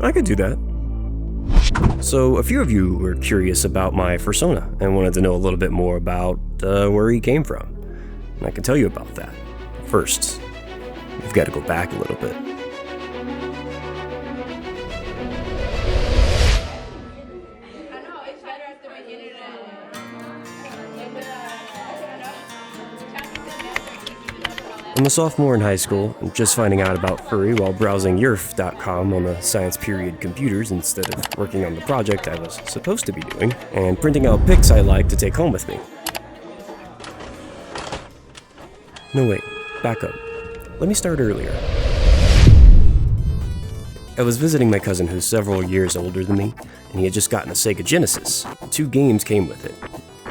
I could do that. So, a few of you were curious about my Fursona and wanted to know a little bit more about where he came from. And I can tell you about that. First, you've got to go back a little bit. I'm a sophomore in high school and just finding out about Furry while browsing yerf.com on the science period computers instead of working on the project I was supposed to be doing, and printing out pics I like to take home with me. No wait, back up. Let me start earlier. I was visiting my cousin who's several years older than me, and he had just gotten a Sega Genesis. 2 games came with it.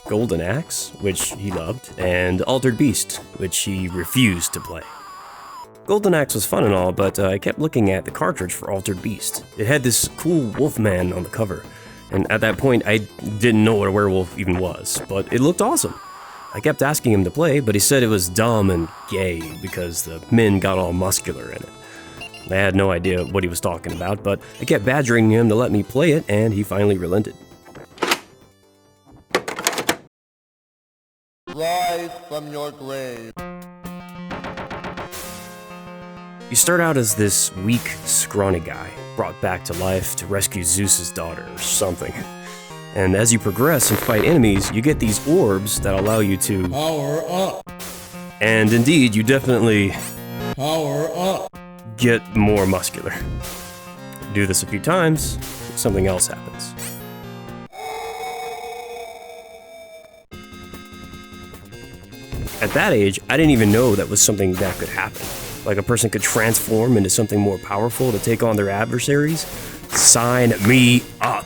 Golden Axe, which he loved, and Altered Beast, which he refused to play. Golden Axe was fun and all, but I kept looking at the cartridge for Altered Beast. It had this cool wolfman on the cover, and at that point I didn't know what a werewolf even was, but it looked awesome. I kept asking him to play, but he said it was dumb and gay because the men got all muscular in it. I had no idea what he was talking about, but I kept badgering him to let me play it, and he finally relented. Rise from your grave. You start out as this weak, scrawny guy, brought back to life to rescue Zeus's daughter or something. And as you progress and fight enemies, you get these orbs that allow you to Power up. And indeed, you definitely Power up. get more muscular. Do this a few times, something else happens. At that age, I didn't even know that was something that could happen. Like a person could transform into something more powerful to take on their adversaries. Sign me up.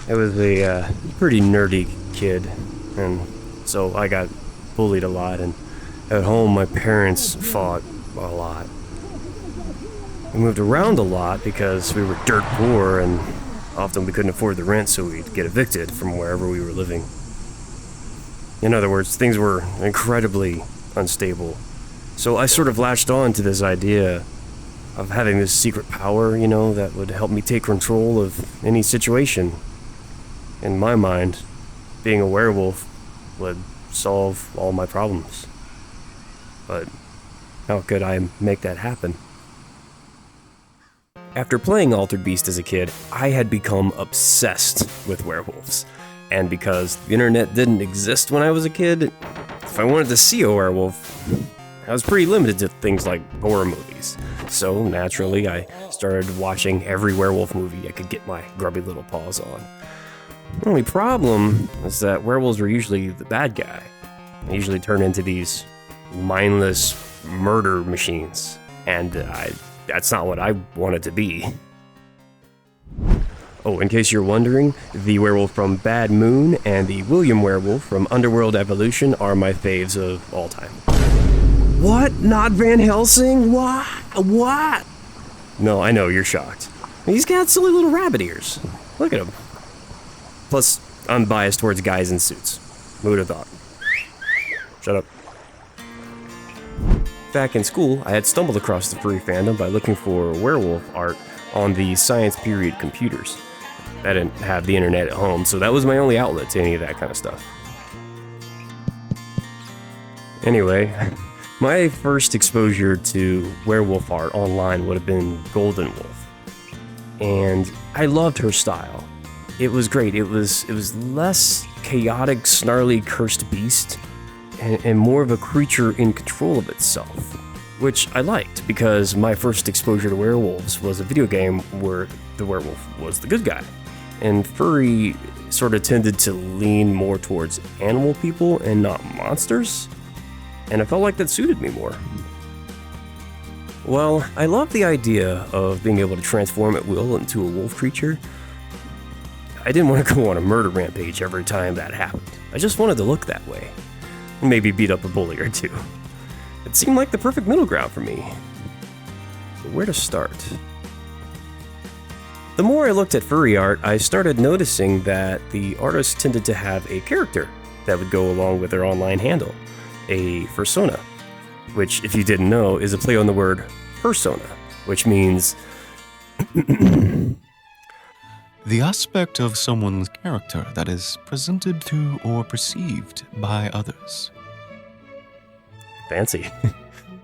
I was a pretty nerdy kid, and so I got bullied a lot, and at home my parents fought a lot. We moved around a lot because we were dirt poor, and often we couldn't afford the rent, so we'd get evicted from wherever we were living. In other words, things were incredibly unstable. So I sort of latched on to this idea of having this secret power, that would help me take control of any situation. In my mind, being a werewolf would solve all my problems. But how could I make that happen? After playing Altered Beast as a kid, I had become obsessed with werewolves. And because the internet didn't exist when I was a kid, if I wanted to see a werewolf, I was pretty limited to things like horror movies. So naturally, I started watching every werewolf movie I could get my grubby little paws on. The only problem is that werewolves were usually the bad guy. They usually turn into these mindless murder machines. And that's not what I wanted to be. Oh, in case you're wondering, the werewolf from Bad Moon and the William werewolf from Underworld Evolution are my faves of all time. What? Not Van Helsing? What? No, I know, you're shocked. He's got silly little rabbit ears. Look at him. Plus, I'm biased towards guys in suits. Who would have thought? Shut up. Back in school, I had stumbled across the furry fandom by looking for werewolf art on the science period computers. I didn't have the internet at home, so that was my only outlet to any of that kind of stuff. Anyway, my first exposure to werewolf art online would have been Golden Wolf. And I loved her style. It was great. It was less chaotic, snarly, cursed beast, and more of a creature in control of itself, which I liked because my first exposure to werewolves was a video game where the werewolf was the good guy. And Furry sort of tended to lean more towards animal people and not monsters, and I felt like that suited me more. Well, I love the idea of being able to transform at will into a wolf creature. I didn't want to go on a murder rampage every time that happened. I just wanted to look that way. Maybe beat up a bully or two. It seemed like the perfect middle ground for me. But where to start? The more I looked at furry art, I started noticing that the artists tended to have a character that would go along with their online handle, a Fursona. which, if you didn't know, is a play on the word Fursona, which means the aspect of someone's character that is presented to or perceived by others. fancy.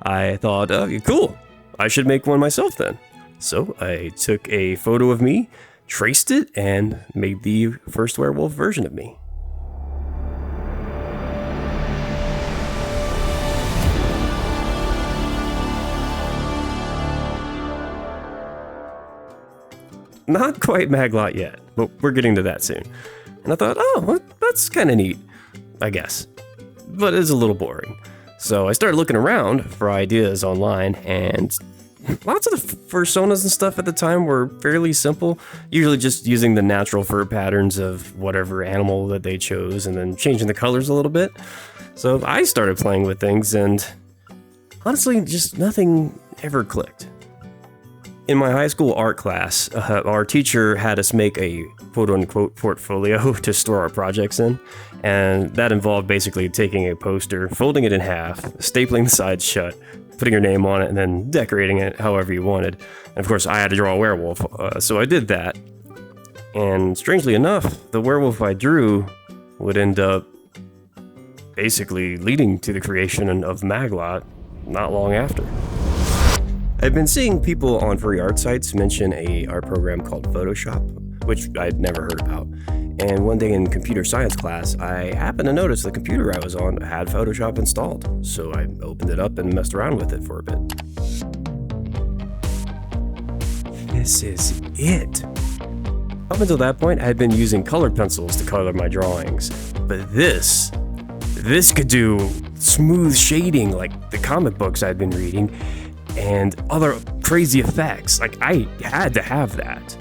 I thought, cool, I should make one myself then. So I took a photo of me, traced it, and made the first werewolf version of me. Not quite Maglot yet, but we're getting to that soon. And I thought, well, that's kind of neat, I guess. But it's a little boring. So I started looking around for ideas online, and lots of the fursonas and stuff at the time were fairly simple, usually just using the natural fur patterns of whatever animal that they chose and then changing the colors a little bit. So I started playing with things, and honestly, just nothing ever clicked. In my high school art class, our teacher had us make a quote-unquote portfolio to store our projects in, and that involved basically taking a poster, folding it in half, stapling the sides shut, putting your name on it, and then decorating it however you wanted. And of course, I had to draw a werewolf, so I did that. And strangely enough, the werewolf I drew would end up basically leading to the creation of Maglot not long after. I've been seeing people on furry art sites mention a art program called Photoshop, which I'd never heard about. And one day in computer science class, I happened to notice the computer I was on had Photoshop installed. So I opened it up and messed around with it for a bit. This is it. Up until that point, I had been using colored pencils to color my drawings. But this could do smooth shading like the comic books I'd been reading, and other crazy effects. Like, I had to have that.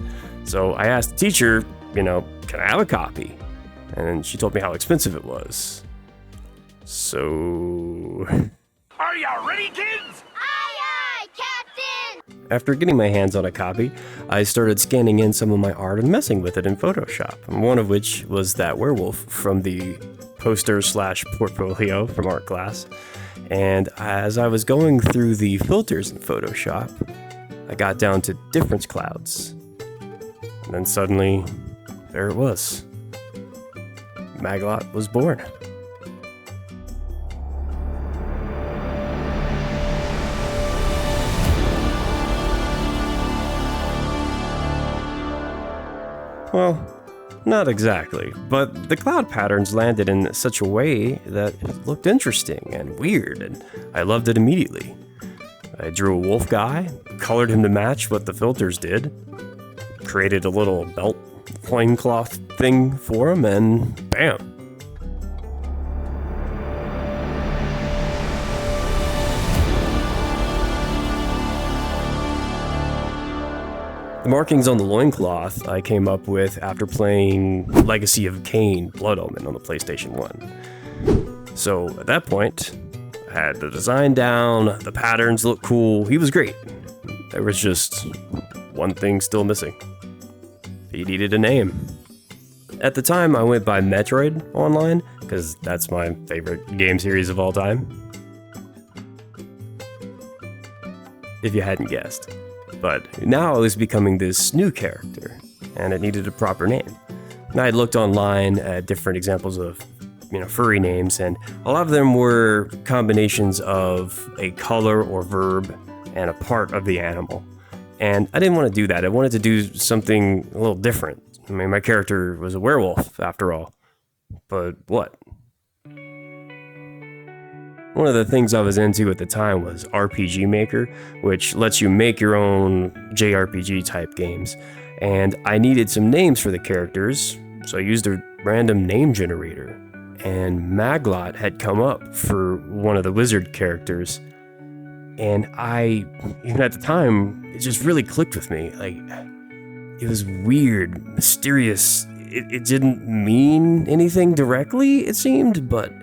So I asked the teacher, can I have a copy? And she told me how expensive it was. So... Are you ready, kids? Aye, aye, Captain! After getting my hands on a copy, I started scanning in some of my art and messing with it in Photoshop, one of which was that werewolf from the poster/portfolio from art class. And as I was going through the filters in Photoshop, I got down to difference clouds. And then suddenly, there it was. Maglot was born. Well, not exactly, but the cloud patterns landed in such a way that it looked interesting and weird, and I loved it immediately. I drew a wolf guy, colored him to match what the filters did, created a little belt loincloth thing for him, and bam! The markings on the loincloth I came up with after playing Legacy of Kain Blood Omen on the PlayStation 1. So at that point, I had the design down, the patterns looked cool, he was great. There was just one thing still missing. He needed a name. At the time, I went by Metroid online, because that's my favorite game series of all time. If you hadn't guessed. But now it was becoming this new character, and it needed a proper name. And I had looked online at different examples of, furry names, and a lot of them were combinations of a color or verb and a part of the animal. And I didn't want to do that. I wanted to do something a little different. I mean, my character was a werewolf, after all. But what? One of the things I was into at the time was RPG Maker, which lets you make your own JRPG type games. And I needed some names for the characters, so I used a random name generator. And Maglot had come up for one of the wizard characters. And even at the time, it just really clicked with me. Like, it was weird, mysterious. It didn't mean anything directly, it seemed, but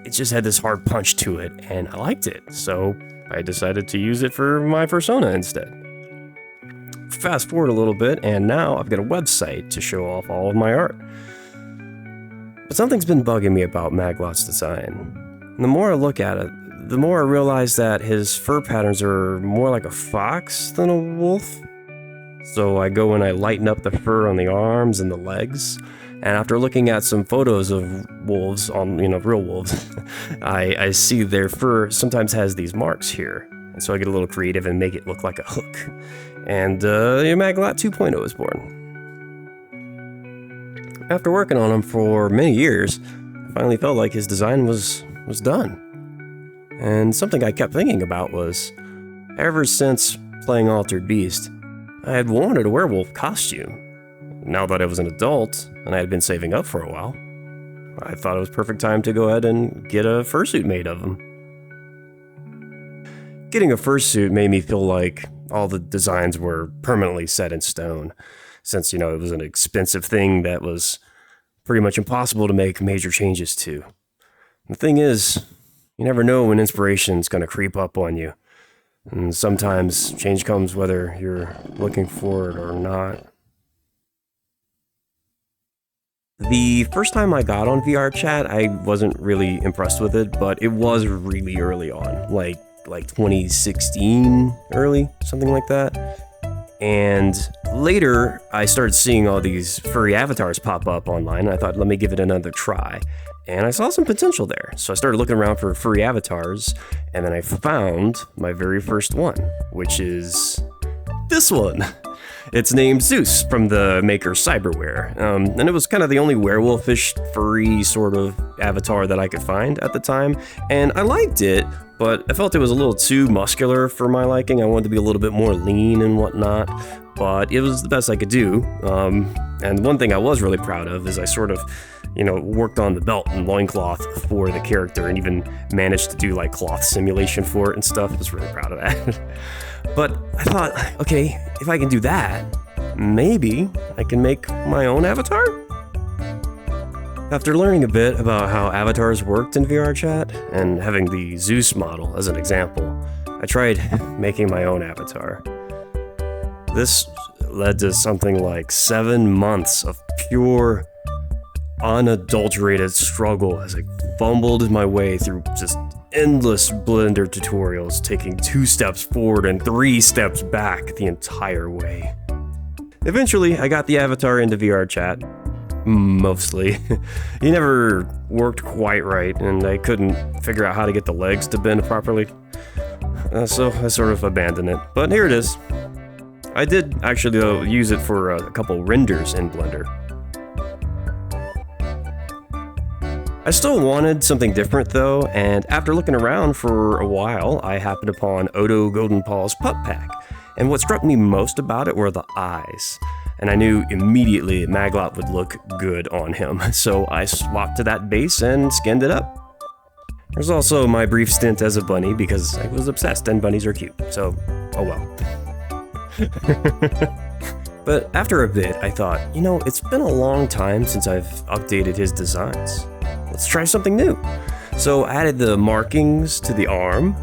it just had this hard punch to it, and I liked it, so I decided to use it for my Fursona instead. Fast forward a little bit, and now I've got a website to show off all of my art. But something's been bugging me about Maglot's design. The more I look at it, the more I realized that his fur patterns are more like a fox than a wolf. So I go and I lighten up the fur on the arms and the legs. And after looking at some photos of wolves on, real wolves, I see their fur sometimes has these marks here. And so I get a little creative and make it look like a hook. And Maglot 2.0 is born. After working on him for many years, I finally felt like his design was done. And something I kept thinking about was, ever since playing Altered Beast, I had wanted a werewolf costume. Now that I was an adult, and I had been saving up for a while, I thought it was perfect time to go ahead and get a fursuit made of him. Getting a fursuit made me feel like all the designs were permanently set in stone, since, it was an expensive thing that was pretty much impossible to make major changes to. The thing is, you never know when inspiration's gonna creep up on you, and sometimes change comes whether you're looking for it or not. The first time I got on VRChat, I wasn't really impressed with it, but it was really early on, like 2016 early, something like that. And later, I started seeing all these furry avatars pop up online, and I thought, let me give it another try. And I saw some potential there, so I started looking around for furry avatars, and then I found my very first one, which is this one. It's named Zeus, from the maker Cyberware, and it was kind of the only werewolfish, furry sort of avatar that I could find at the time, and I liked it, but I felt it was a little too muscular for my liking. I wanted to be a little bit more lean and whatnot, but it was the best I could do, and one thing I was really proud of is I sort of, worked on the belt and loincloth for the character, and even managed to do like cloth simulation for it and stuff. I was really proud of that. But I thought, okay, if I can do that, maybe I can make my own avatar? After learning a bit about how avatars worked in VRChat, and having the Zeus model as an example, I tried making my own avatar. This led to something like 7 months of pure, unadulterated struggle as I fumbled my way through just endless Blender tutorials, taking 2 steps forward and 3 steps back the entire way. Eventually, I got the avatar into VRChat. Mostly. He never worked quite right, and I couldn't figure out how to get the legs to bend properly. So I sort of abandoned it. But here it is. I did actually, though, use it for a couple renders in Blender. I still wanted something different though, and after looking around for a while, I happened upon Odo Goldenpaw's Pup Pack, and what struck me most about it were the eyes. And I knew immediately Maglot would look good on him, so I swapped to that base and skinned it up. There's also my brief stint as a bunny, because I was obsessed and bunnies are cute, so oh well. But after a bit, I thought, it's been a long time since I've updated his designs. Let's try something new. So I added the markings to the arm,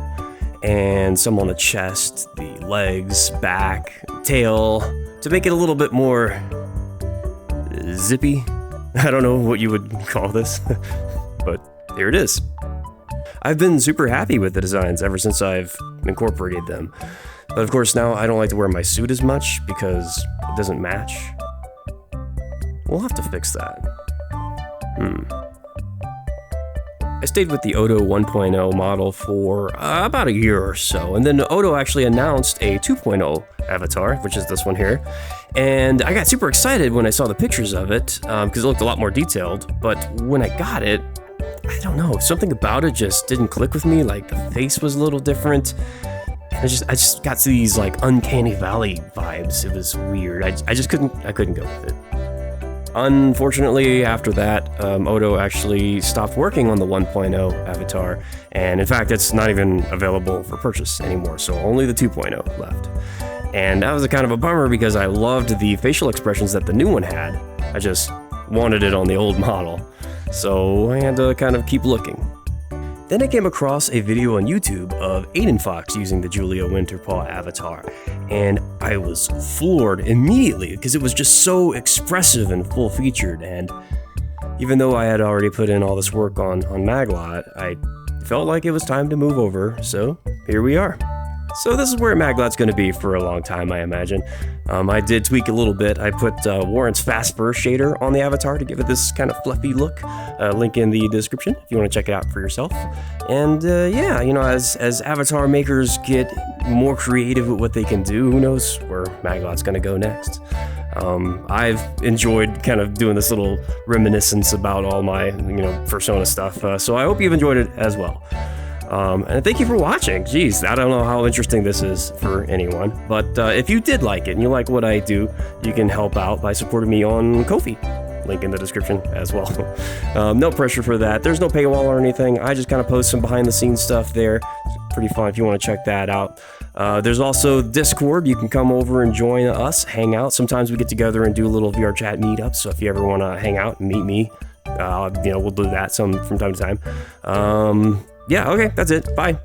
and some on the chest, the legs, back, tail, to make it a little bit more zippy. I don't know what you would call this, but here it is. I've been super happy with the designs ever since I've incorporated them. But of course now I don't like to wear my suit as much because it doesn't match. We'll have to fix that. I stayed with the Odo 1.0 model for about a year or so, and then Odo actually announced a 2.0 avatar, which is this one here, and I got super excited when I saw the pictures of it, because it looked a lot more detailed, but when I got it, I don't know, something about it just didn't click with me, like the face was a little different. I just got these like uncanny valley vibes. It was weird. I couldn't go with it. Unfortunately, after that, Odo actually stopped working on the 1.0 avatar, and in fact, it's not even available for purchase anymore, so only the 2.0 left. And that was a kind of a bummer because I loved the facial expressions that the new one had. I just wanted it on the old model, so I had to kind of keep looking. Then I came across a video on YouTube of Aiden Fox using the Julia Winterpaw avatar, and I was floored immediately because it was just so expressive and full-featured, and even though I had already put in all this work on Maglot, I felt like it was time to move over, so here we are. So this is where Maglot's going to be for a long time, I imagine. I did tweak a little bit. I put Warren's Fast Fur shader on the avatar to give it this kind of fluffy look. Link in the description if you want to check it out for yourself. And yeah, you know, as avatar makers get more creative with what they can do, who knows where Maglot's going to go next. I've enjoyed kind of doing this little reminiscence about all my, Fursona stuff. So I hope you've enjoyed it as well. And thank you for watching. Jeez, I don't know how interesting this is for anyone, but if you did like it and you like what I do, you can help out by supporting me on Ko-fi. Link in the description as well. No pressure for that. There's no paywall or anything. I just kind of post some behind the scenes stuff there. It's pretty fun if you want to check that out. There's also Discord. You can come over and join us, hang out. Sometimes we get together and do a little VRChat meetup. So if you ever want to hang out and meet me, we'll do that from time to time. Yeah, okay, that's it. Bye.